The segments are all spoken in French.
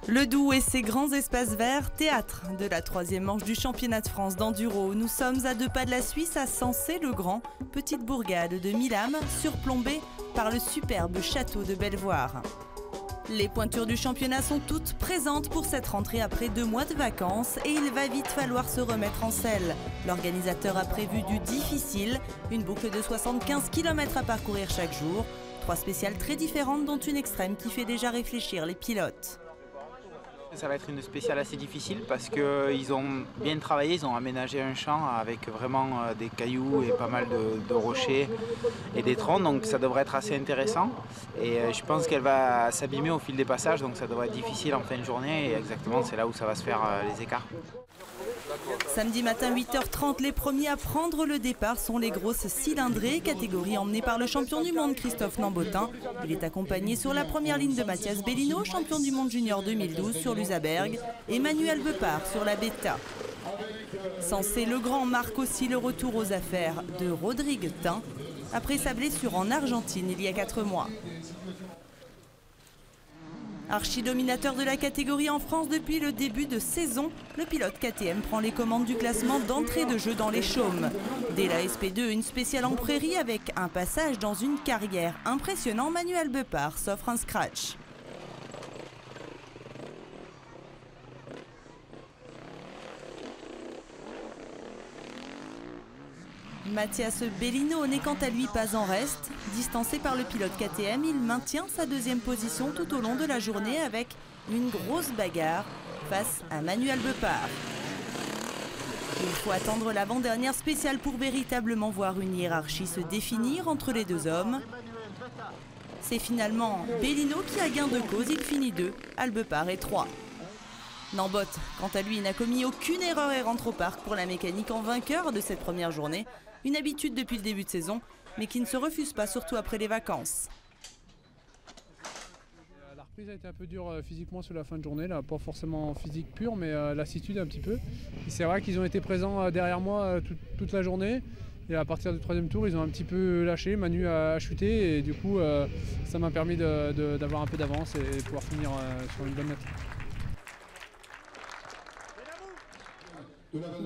Le Doubs et ses grands espaces verts, théâtre de la troisième manche du championnat de France d'enduro. Nous sommes à 2 pas de la Suisse, à Sensé-le-Grand, petite bourgade de 1000 âmes, surplombée par le superbe château de Belvoir. Les pointures du championnat sont toutes présentes pour cette rentrée après 2 mois de vacances et il va vite falloir se remettre en selle. L'organisateur a prévu du difficile, une boucle de 75 km à parcourir chaque jour, 3 spéciales très différentes dont une extrême qui fait déjà réfléchir les pilotes. Ça va être une spéciale assez difficile parce qu'ils ont bien travaillé, ils ont aménagé un champ avec vraiment des cailloux et pas mal de rochers et des troncs, donc ça devrait être assez intéressant. Et je pense qu'elle va s'abîmer au fil des passages, donc ça devrait être difficile en fin de journée et exactement c'est là où ça va se faire les écarts. Samedi matin 8h30, les premiers à prendre le départ sont les grosses cylindrées, catégorie emmenée par le champion du monde Christophe Nambotin. Il est accompagné sur la première ligne de Mathias Bellino, champion du monde junior 2012 sur l'Usaberg, et Manuel Bepard sur la Beta. Sensé-le-Grand marque aussi le retour aux affaires de Rodrigue Tin, après sa blessure en Argentine il y a 4 mois. Archi-dominateur de la catégorie en France depuis le début de saison, le pilote KTM prend les commandes du classement d'entrée de jeu dans les chaumes. Dès la SP2, une spéciale en prairie avec un passage dans une carrière impressionnant, Manuel Bepard s'offre un scratch. Mathias Bellino n'est quant à lui pas en reste. Distancé par le pilote KTM, il maintient sa 2e position tout au long de la journée avec une grosse bagarre face à Manuel Bepard. Il faut attendre l'avant-dernière spéciale pour véritablement voir une hiérarchie se définir entre les 2 hommes. C'est finalement Bellino qui a gain de cause, il finit 2, Albepard est 3. Nambot, quant à lui, n'a commis aucune erreur et rentre au parc pour la mécanique en vainqueur de cette première journée. Une habitude depuis le début de saison, mais qui ne se refuse pas, surtout après les vacances. La reprise a été un peu dure physiquement sur la fin de journée, là, pas forcément physique pure, mais lassitude un petit peu. C'est vrai qu'ils ont été présents derrière moi toute la journée. Et à partir du 3e tour, ils ont un petit peu lâché, Manu a chuté et du coup ça m'a permis d'avoir un peu d'avance et de pouvoir finir sur une bonne note.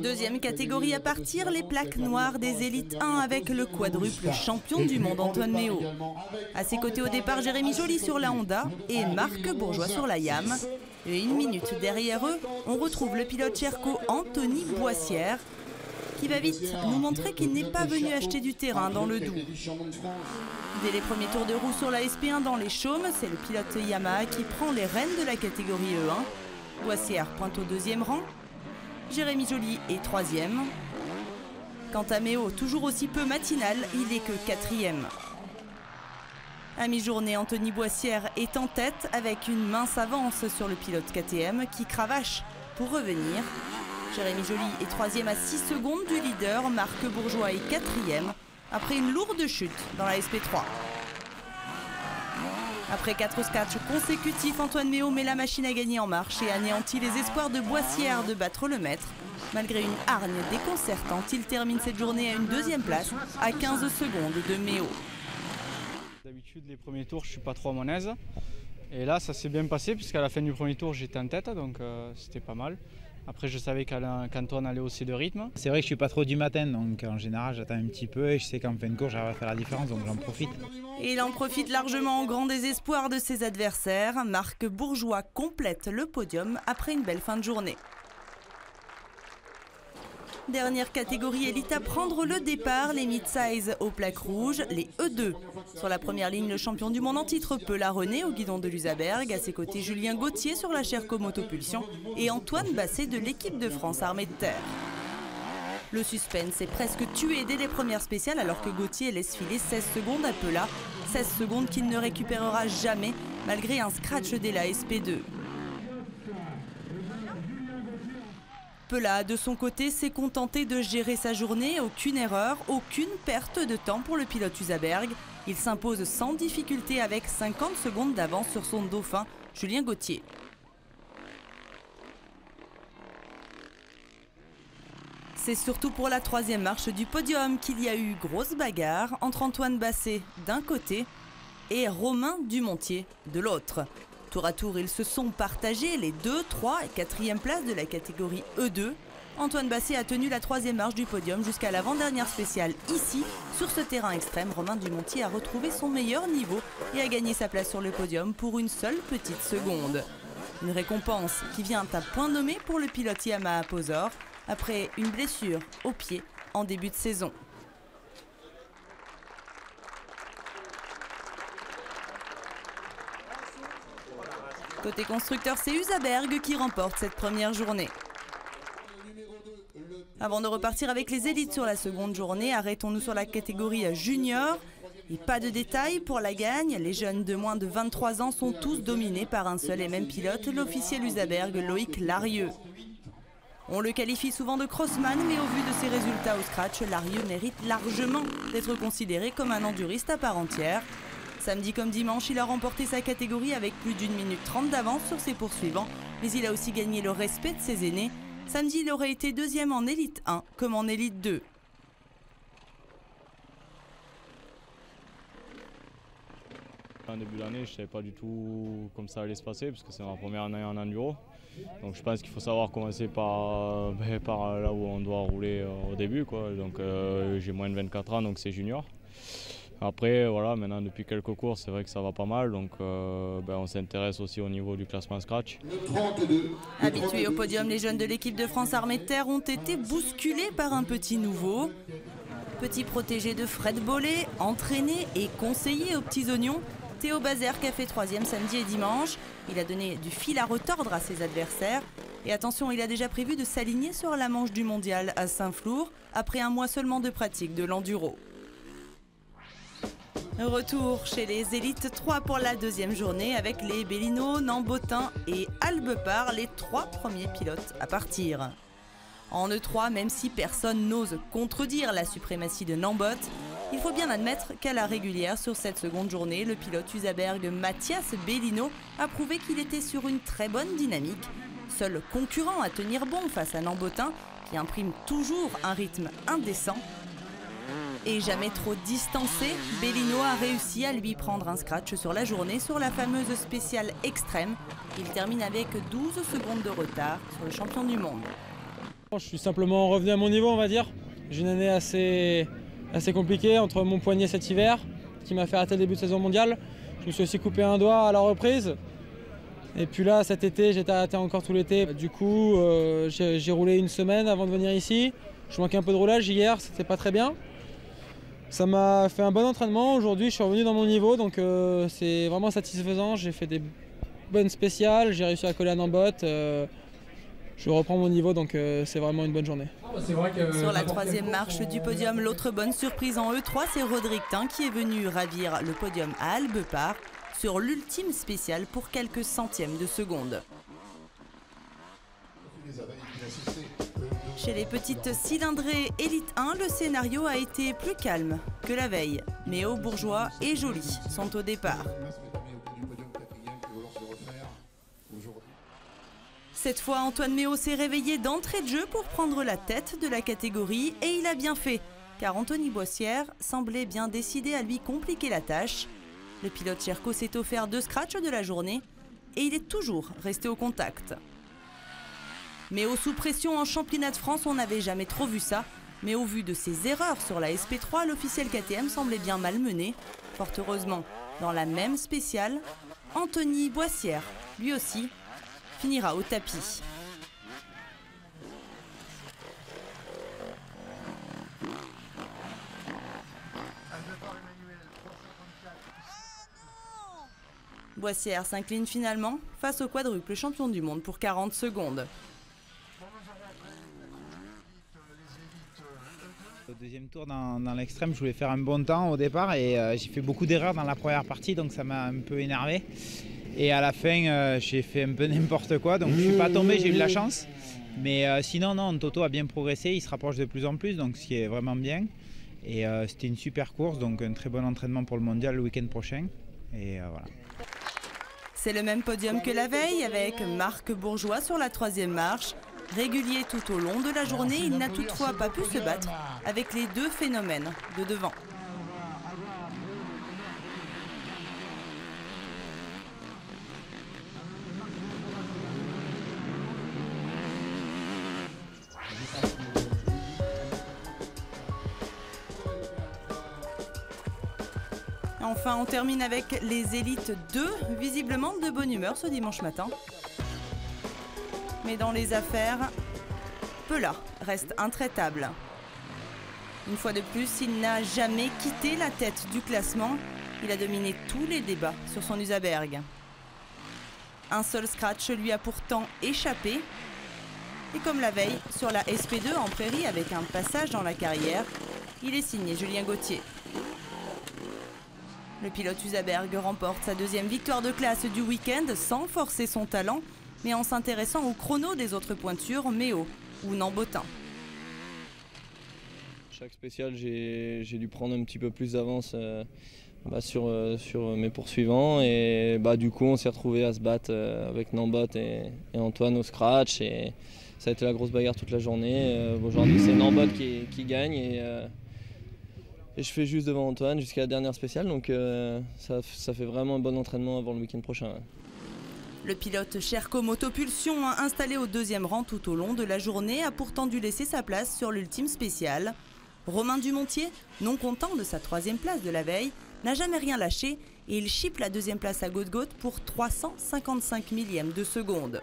2e catégorie à partir, les plaques noires des élites 1 avec le quadruple champion du monde Antoine Méo. À ses côtés au départ, Jérémy Joly sur la Honda et Marc Bourgeois sur la Yam. Et 1 minute derrière eux, on retrouve le pilote Cherco Anthony Boissière qui va vite nous montrer qu'il n'est pas venu acheter du terrain dans le Doubs. Dès les premiers tours de roue sur la SP1 dans les chaumes, c'est le pilote Yamaha qui prend les rênes de la catégorie E1. Boissière pointe au 2e rang. Jérémy Joly est 3e. Quant à Méo, toujours aussi peu matinal, il est que 4e. À mi-journée, Anthony Boissière est en tête avec une mince avance sur le pilote KTM qui cravache pour revenir. Jérémy Joly est 3e à 6 secondes du leader. Marc Bourgeois est 4e après une lourde chute dans la SP3. Après 4 scratchs consécutifs, Antoine Méo met la machine à gagner en marche et anéantit les espoirs de Boissière de battre le maître. Malgré une hargne déconcertante, il termine cette journée à une 2e place, à 15 secondes de Méo. D'habitude, les premiers tours, je ne suis pas trop à mon aise. Et là, ça s'est bien passé puisqu'à la fin du premier tour, j'étais en tête, donc c'était pas mal. Après, je savais qu'Antoine allait aussi de rythme. C'est vrai que je suis pas trop du matin, donc en général, j'attends un petit peu et je sais qu'en fin de course, j'arrive à faire la différence, donc j'en profite. Et il en profite largement au grand désespoir de ses adversaires. Marc Bourgeois complète le podium après une belle fin de journée. Dernière catégorie élite à prendre le départ, les mid-size aux plaques rouges, les E2. Sur la première ligne, le champion du monde en titre Pela René au guidon de l'Usaberg. À ses côtés, Julien Gauthier sur la Cherco Motopulsion et Antoine Basset de l'équipe de France Armée de Terre. Le suspense est presque tué dès les premières spéciales alors que Gauthier laisse filer 16 secondes à Pela. 16 secondes qu'il ne récupérera jamais malgré un scratch dès la SP2. Pela, de son côté, s'est contenté de gérer sa journée. Aucune erreur, aucune perte de temps pour le pilote Usaberg. Il s'impose sans difficulté avec 50 secondes d'avance sur son dauphin, Julien Gauthier. C'est surtout pour la 3e marche du podium qu'il y a eu grosse bagarre entre Antoine Basset d'un côté et Romain Dumontier de l'autre. Tour à tour, ils se sont partagés les 2, 3 et 4e places de la catégorie E2. Antoine Basset a tenu la 3e marche du podium jusqu'à l'avant-dernière spéciale ici. Sur ce terrain extrême, Romain Dumontier a retrouvé son meilleur niveau et a gagné sa place sur le podium pour une seule petite seconde. Une récompense qui vient à point nommé pour le pilote Yamaha Posor après une blessure au pied en début de saison. Côté constructeur, c'est Usaberg qui remporte cette première journée. Avant de repartir avec les élites sur la seconde journée, arrêtons-nous sur la catégorie junior. Et pas de détails pour la gagne, les jeunes de moins de 23 ans sont tous dominés par un seul et même pilote, l'officiel Usaberg Loïc Larieux. On le qualifie souvent de crossman, mais au vu de ses résultats au scratch, Larieux mérite largement d'être considéré comme un enduriste à part entière. Samedi comme dimanche, il a remporté sa catégorie avec plus d'1 minute 30 d'avance sur ses poursuivants, mais il a aussi gagné le respect de ses aînés. Samedi, il aurait été 2e en élite 1 comme en élite 2. En début d'année, je ne savais pas du tout comment ça allait se passer parce que c'est ma première année en enduro. Donc je pense qu'il faut savoir commencer par là où on doit rouler au début, quoi. Donc j'ai moins de 24 ans, donc c'est junior. Après, voilà, maintenant depuis quelques courses, c'est vrai que ça va pas mal, donc on s'intéresse aussi au niveau du classement scratch. Habitués au podium, les jeunes de l'équipe de France Armée de Terre ont été bousculés par un petit nouveau. Petit protégé de Fred Bollet, entraîné et conseillé aux petits oignons, Théo Bazerque a fait 3e samedi et dimanche. Il a donné du fil à retordre à ses adversaires. Et attention, il a déjà prévu de s'aligner sur la manche du mondial à Saint-Flour après un mois seulement de pratique de l'enduro. Retour chez les élites 3 pour la 2e journée avec les Bellino, Nambotin et Albepar, les 3 premiers pilotes à partir. En E3, même si personne n'ose contredire la suprématie de Nambot, il faut bien admettre qu'à la régulière sur cette seconde journée, le pilote Usaberg Mathias Bellino a prouvé qu'il était sur une très bonne dynamique. Seul concurrent à tenir bon face à Nambotin, qui imprime toujours un rythme indécent. Et jamais trop distancé, Bellino a réussi à lui prendre un scratch sur la journée sur la fameuse spéciale extrême. Il termine avec 12 secondes de retard sur le champion du monde. Je suis simplement revenu à mon niveau, on va dire. J'ai une année assez compliquée entre mon poignet cet hiver, qui m'a fait rater le début de saison mondiale. Je me suis aussi coupé un doigt à la reprise. Et puis là, cet été, j'étais arrêté encore tout l'été. Du coup, j'ai roulé une semaine avant de venir ici. Je manquais un peu de roulage hier, c'était pas très bien. Ça m'a fait un bon entraînement. Aujourd'hui, je suis revenu dans mon niveau, donc c'est vraiment satisfaisant. J'ai fait des bonnes spéciales, j'ai réussi à coller à Nambot. Je reprends mon niveau, donc c'est vraiment une bonne journée. Sur la 3e marche du podium, l'autre bonne surprise en E3, c'est Rodrigue Tin qui est venu ravir le podium à Albepar sur l'ultime spéciale pour quelques centièmes de seconde. Chez les petites cylindrées Élite 1, le scénario a été plus calme que la veille. Méo, Bourgeois et Joly sont au départ. Cette fois, Antoine Méo s'est réveillé d'entrée de jeu pour prendre la tête de la catégorie et il a bien fait, car Anthony Boissière semblait bien décidé à lui compliquer la tâche. Le pilote Cherco s'est offert 2 scratchs de la journée et il est toujours resté au contact. Méo sous pression en championnat de France, on n'avait jamais trop vu ça. Mais au vu de ses erreurs sur la SP3, l'officiel KTM semblait bien malmené. Fort heureusement, dans la même spéciale, Anthony Boissière, lui aussi, finira au tapis. Boissière s'incline finalement face au quadruple champion du monde pour 40 secondes. Au deuxième tour, dans l'extrême, je voulais faire un bon temps au départ et j'ai fait beaucoup d'erreurs dans la première partie, donc ça m'a un peu énervé. Et à la fin, j'ai fait un peu n'importe quoi, donc je ne suis pas tombé, j'ai eu de la chance. Mais sinon, non, Toto a bien progressé, il se rapproche de plus en plus, donc ce qui est vraiment bien. Et c'était une super course, donc un très bon entraînement pour le mondial le week-end prochain. Et voilà. C'est le même podium que la veille avec Marc Bourgeois sur la 3e marche. Régulier tout au long de la journée, il n'a toutefois pas pu se battre avec les 2 phénomènes de devant. Enfin, on termine avec les élites 2, visiblement de bonne humeur ce dimanche matin. Mais dans les affaires, Pela reste intraitable. Une fois de plus, il n'a jamais quitté la tête du classement. Il a dominé tous les débats sur son Usaberg. Un seul scratch lui a pourtant échappé. Et comme la veille, sur la SP2 en prairie avec un passage dans la carrière, il est signé Julien Gauthier. Le pilote Usaberg remporte sa deuxième victoire de classe du week-end sans forcer son talent, mais en s'intéressant au chrono des autres pointures, Méo ou Nambotin. Chaque spécial, j'ai dû prendre un petit peu plus d'avance sur mes poursuivants. Et du coup, on s'est retrouvés à se battre avec Nambot et Antoine au scratch. Et ça a été la grosse bagarre toute la journée. Aujourd'hui, c'est Nambot qui gagne. Et je fais juste devant Antoine jusqu'à la dernière spéciale, donc ça fait vraiment un bon entraînement avant le week-end prochain. Ouais. Le pilote Sherco Motopulsion, installé au deuxième rang tout au long de la journée, a pourtant dû laisser sa place sur l'ultime spéciale. Romain Dumontier, non content de sa troisième place de la veille, n'a jamais rien lâché et il chipe la deuxième place à Côte-Côte pour 355 millièmes de seconde.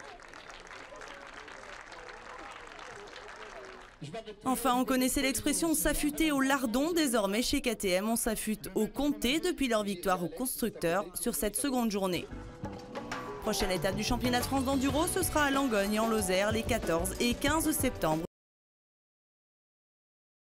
Enfin, on connaissait l'expression s'affûter au lardon. Désormais, chez KTM, on s'affûte au comté depuis leur victoire au constructeur sur cette seconde journée. Prochaine étape du championnat de France d'enduro, ce sera à Langogne, en Lozère, les 14 et 15 septembre.